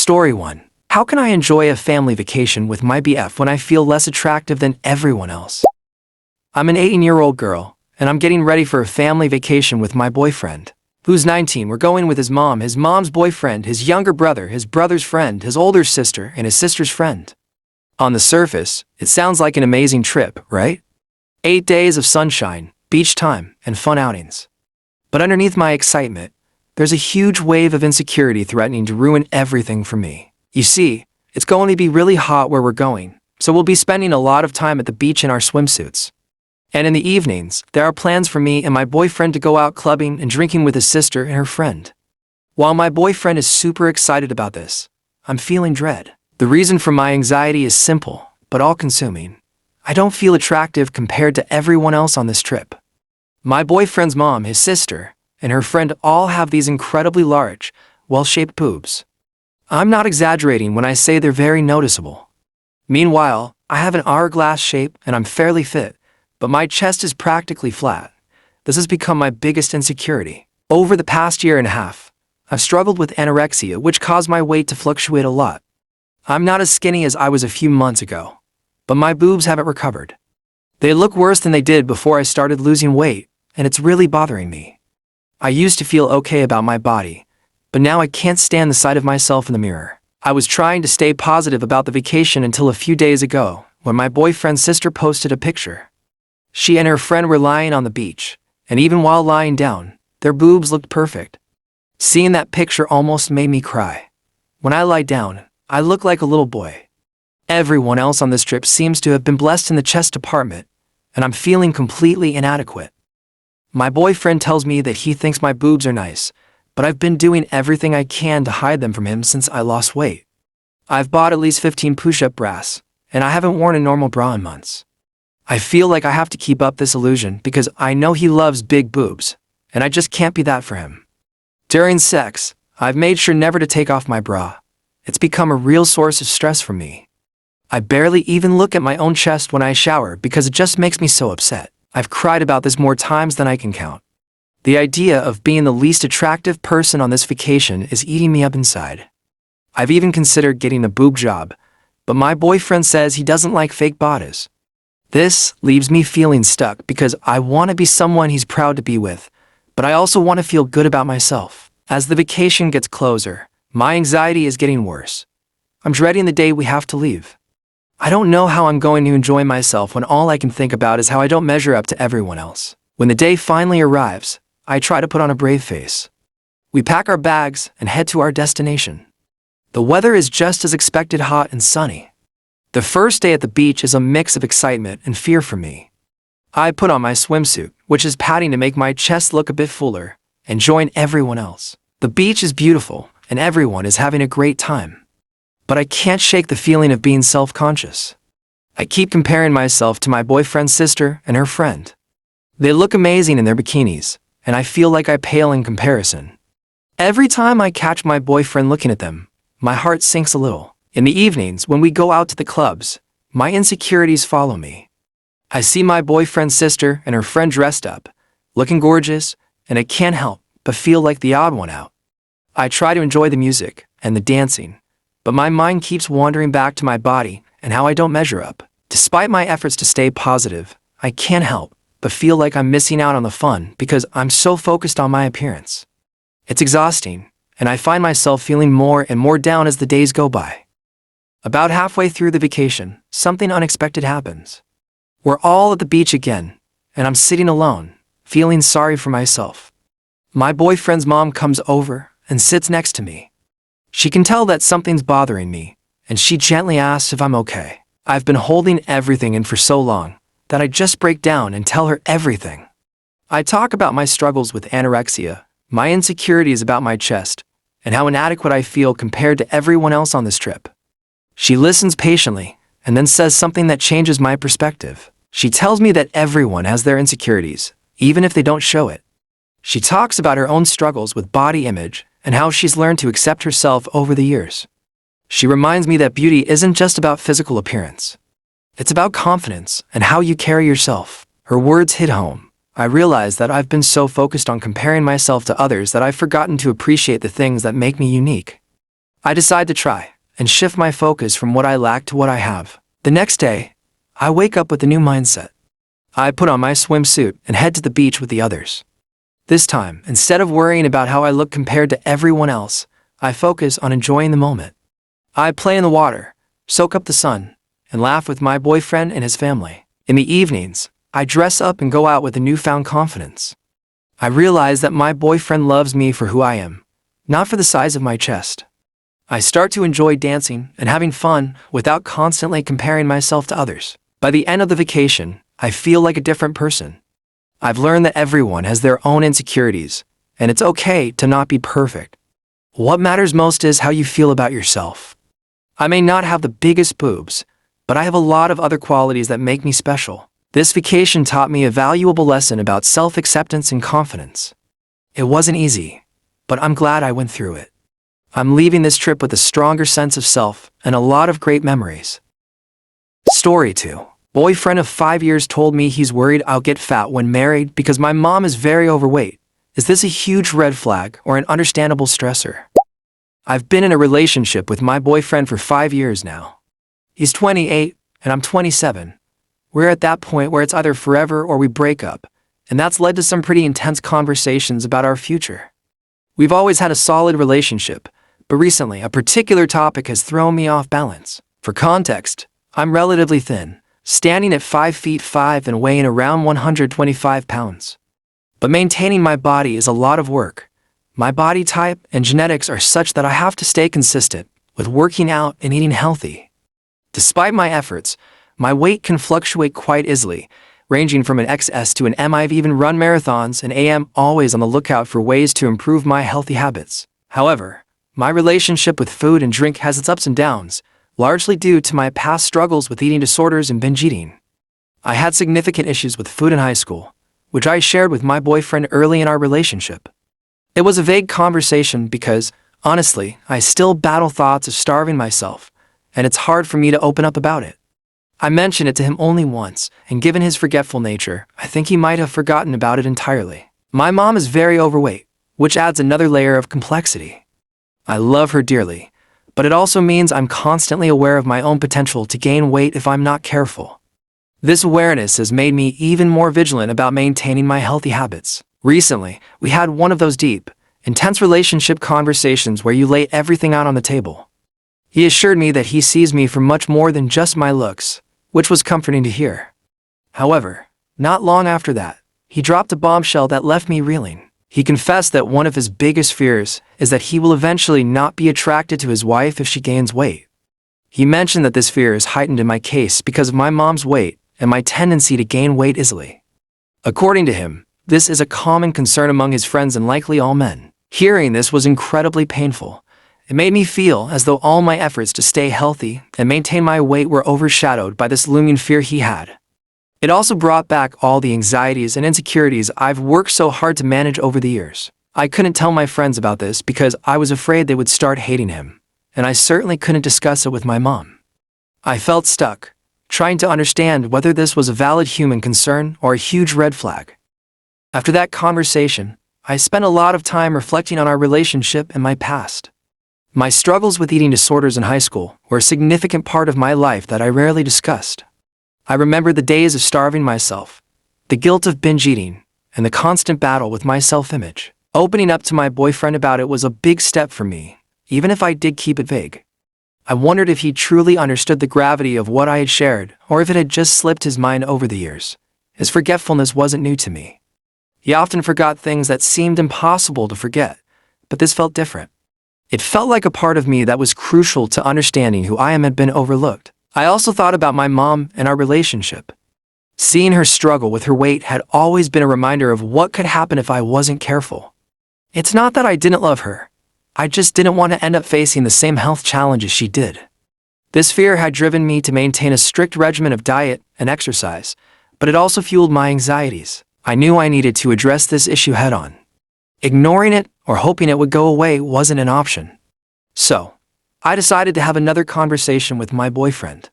Story 1. How can I enjoy a family vacation with my BF when I feel less attractive than everyone else? I'm an 18-year-old girl, and I'm getting ready for a family vacation with my boyfriend, who's 19. We're going with his mom's boyfriend, his younger brother, his brother's friend, his older sister, and his sister's friend. On the surface, it sounds like an amazing trip, right? 8 days of sunshine, beach time, and fun outings. But underneath my excitement, there's a huge wave of insecurity threatening to ruin everything for me. You see, it's going to be really hot where we're going, so we'll be spending a lot of time at the beach in our swimsuits. And in the evenings, there are plans for me and my boyfriend to go out clubbing and drinking with his sister and her friend. While my boyfriend is super excited about this, I'm feeling dread. The reason for my anxiety is simple, but all-consuming. I don't feel attractive compared to everyone else on this trip. My boyfriend's mom, his sister, and her friend all have these incredibly large, well-shaped boobs. I'm not exaggerating when I say they're very noticeable. Meanwhile, I have an hourglass shape and I'm fairly fit, but my chest is practically flat. This has become my biggest insecurity. Over the past year and a half, I've struggled with anorexia, which caused my weight to fluctuate a lot. I'm not as skinny as I was a few months ago, but my boobs haven't recovered. They look worse than they did before I started losing weight, and it's really bothering me. I used to feel okay about my body, but now I can't stand the sight of myself in the mirror. I was trying to stay positive about the vacation until a few days ago, when my boyfriend's sister posted a picture. She and her friend were lying on the beach, and even while lying down, their boobs looked perfect. Seeing that picture almost made me cry. When I lie down, I look like a little boy. Everyone else on this trip seems to have been blessed in the chest department, and I'm feeling completely inadequate. My boyfriend tells me that he thinks my boobs are nice, but I've been doing everything I can to hide them from him since I lost weight. I've bought at least 15 push-up bras, and I haven't worn a normal bra in months. I feel like I have to keep up this illusion because I know he loves big boobs, and I just can't be that for him. During sex, I've made sure never to take off my bra. It's become a real source of stress for me. I barely even look at my own chest when I shower because it just makes me so upset. I've cried about this more times than I can count. The idea of being the least attractive person on this vacation is eating me up inside. I've even considered getting a boob job, but my boyfriend says he doesn't like fake bodies. This leaves me feeling stuck because I want to be someone he's proud to be with, but I also want to feel good about myself. As the vacation gets closer, my anxiety is getting worse. I'm dreading the day we have to leave. I don't know how I'm going to enjoy myself when all I can think about is how I don't measure up to everyone else. When the day finally arrives, I try to put on a brave face. We pack our bags and head to our destination. The weather is just as expected, hot and sunny. The first day at the beach is a mix of excitement and fear for me. I put on my swimsuit, which is padding to make my chest look a bit fuller, and join everyone else. The beach is beautiful, and everyone is having a great time. But I can't shake the feeling of being self-conscious. I keep comparing myself to my boyfriend's sister and her friend. They look amazing in their bikinis, and I feel like I pale in comparison. Every time I catch my boyfriend looking at them, my heart sinks a little. In the evenings, when we go out to the clubs, my insecurities follow me. I see my boyfriend's sister and her friend dressed up, looking gorgeous, and I can't help but feel like the odd one out. I try to enjoy the music and the dancing, but my mind keeps wandering back to my body and how I don't measure up. Despite my efforts to stay positive, I can't help but feel like I'm missing out on the fun because I'm so focused on my appearance. It's exhausting, and I find myself feeling more and more down as the days go by. About halfway through the vacation, something unexpected happens. We're all at the beach again, and I'm sitting alone, feeling sorry for myself. My boyfriend's mom comes over and sits next to me. She can tell that something's bothering me, and she gently asks if I'm okay. I've been holding everything in for so long that I just break down and tell her everything. I talk about my struggles with anorexia, my insecurities about my chest, and how inadequate I feel compared to everyone else on this trip. She listens patiently and then says something that changes my perspective. She tells me that everyone has their insecurities, even if they don't show it. She talks about her own struggles with body image and how she's learned to accept herself over the years. She reminds me that beauty isn't just about physical appearance. It's about confidence and how you carry yourself. Her words hit home. I realize that I've been so focused on comparing myself to others that I've forgotten to appreciate the things that make me unique. I decide to try and shift my focus from what I lack to what I have. The next day, I wake up with a new mindset. I put on my swimsuit and head to the beach with the others. This time, instead of worrying about how I look compared to everyone else, I focus on enjoying the moment. I play in the water, soak up the sun, and laugh with my boyfriend and his family. In the evenings, I dress up and go out with a newfound confidence. I realize that my boyfriend loves me for who I am, not for the size of my chest. I start to enjoy dancing and having fun without constantly comparing myself to others. By the end of the vacation, I feel like a different person. I've learned that everyone has their own insecurities, and it's okay to not be perfect. What matters most is how you feel about yourself. I may not have the biggest boobs, but I have a lot of other qualities that make me special. This vacation taught me a valuable lesson about self-acceptance and confidence. It wasn't easy, but I'm glad I went through it. I'm leaving this trip with a stronger sense of self and a lot of great memories. Story 2. Boyfriend of 5 years told me he's worried I'll get fat when married because my mom is very overweight. Is this a huge red flag or an understandable stressor? I've been in a relationship with my boyfriend for 5 years now. He's 28 and I'm 27. We're at that point where it's either forever or we break up, and that's led to some pretty intense conversations about our future. We've always had a solid relationship, but recently a particular topic has thrown me off balance. For context, I'm relatively thin, standing at 5 feet 5 and weighing around 125 pounds. But maintaining my body is a lot of work. My body type and genetics are such that I have to stay consistent with working out and eating healthy. Despite my efforts, my weight can fluctuate quite easily, ranging from an XS to an M. I've even run marathons and am always on the lookout for ways to improve my healthy habits. However, my relationship with food and drink has its ups and downs, largely due to my past struggles with eating disorders and binge eating. I had significant issues with food in high school, which I shared with my boyfriend early in our relationship. It was a vague conversation because, honestly, I still battle thoughts of starving myself, and it's hard for me to open up about it. I mentioned it to him only once, and given his forgetful nature, I think he might have forgotten about it entirely. My mom is very overweight, which adds another layer of complexity. I love her dearly, but it also means I'm constantly aware of my own potential to gain weight if I'm not careful. This awareness has made me even more vigilant about maintaining my healthy habits. Recently, we had one of those deep, intense relationship conversations where you lay everything out on the table. He assured me that he sees me for much more than just my looks, which was comforting to hear. However, not long after that, he dropped a bombshell that left me reeling. He confessed that one of his biggest fears is that he will eventually not be attracted to his wife if she gains weight. He mentioned that this fear is heightened in my case because of my mom's weight and my tendency to gain weight easily. According to him, this is a common concern among his friends and likely all men. Hearing this was incredibly painful. It made me feel as though all my efforts to stay healthy and maintain my weight were overshadowed by this looming fear he had. It also brought back all the anxieties and insecurities I've worked so hard to manage over the years. I couldn't tell my friends about this because I was afraid they would start hating him, and I certainly couldn't discuss it with my mom. I felt stuck, trying to understand whether this was a valid human concern or a huge red flag. After that conversation, I spent a lot of time reflecting on our relationship and my past. My struggles with eating disorders in high school were a significant part of my life that I rarely discussed. I remember the days of starving myself, the guilt of binge eating, and the constant battle with my self-image. Opening up to my boyfriend about it was a big step for me, even if I did keep it vague. I wondered if he truly understood the gravity of what I had shared, or if it had just slipped his mind over the years. His forgetfulness wasn't new to me. He often forgot things that seemed impossible to forget, but this felt different. It felt like a part of me that was crucial to understanding who I am had been overlooked. I also thought about my mom and our relationship. Seeing her struggle with her weight had always been a reminder of what could happen if I wasn't careful. It's not that I didn't love her. I just didn't want to end up facing the same health challenges she did. This fear had driven me to maintain a strict regimen of diet and exercise, but it also fueled my anxieties. I knew I needed to address this issue head-on. Ignoring it or hoping it would go away wasn't an option. So, I decided to have another conversation with my boyfriend.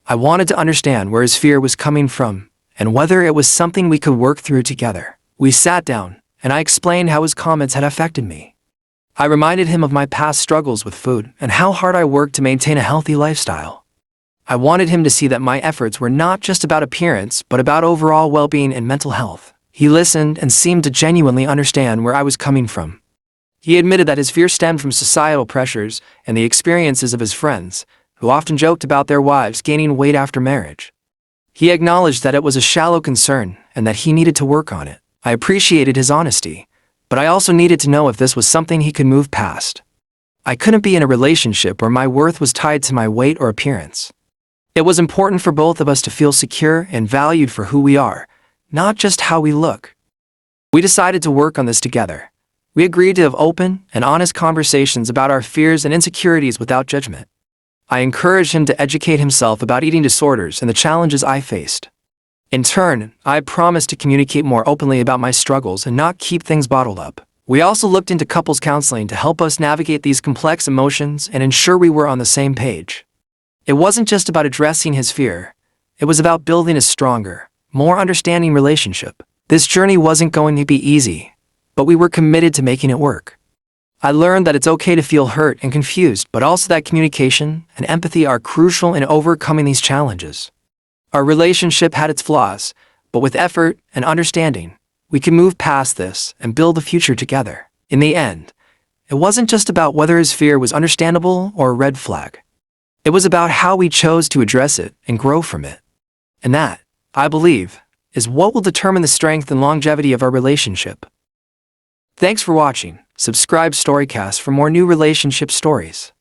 I wanted to understand where his fear was coming from and whether it was something we could work through together. We sat down, and I explained how his comments had affected me. I reminded him of my past struggles with food and how hard I worked to maintain a healthy lifestyle. I wanted him to see that my efforts were not just about appearance, but about overall well-being and mental health. He listened and seemed to genuinely understand where I was coming from. He admitted that his fear stemmed from societal pressures and the experiences of his friends, who often joked about their wives gaining weight after marriage. He acknowledged that it was a shallow concern and that he needed to work on it. I appreciated his honesty, but I also needed to know if this was something he could move past. I couldn't be in a relationship where my worth was tied to my weight or appearance. It was important for both of us to feel secure and valued for who we are, not just how we look. We decided to work on this together. We agreed to have open and honest conversations about our fears and insecurities without judgment. I encouraged him to educate himself about eating disorders and the challenges I faced. In turn, I promised to communicate more openly about my struggles and not keep things bottled up. We also looked into couples counseling to help us navigate these complex emotions and ensure we were on the same page. It wasn't just about addressing his fear. It was about building a stronger, more understanding relationship. This journey wasn't going to be easy, but we were committed to making it work. I learned that it's okay to feel hurt and confused, but also that communication and empathy are crucial in overcoming these challenges. Our relationship had its flaws, but with effort and understanding, we could move past this and build a future together. In the end, it wasn't just about whether his fear was understandable or a red flag. It was about how we chose to address it and grow from it. And that, I believe, is what will determine the strength and longevity of our relationship. Thanks for watching. Subscribe Storycast for more new relationship stories.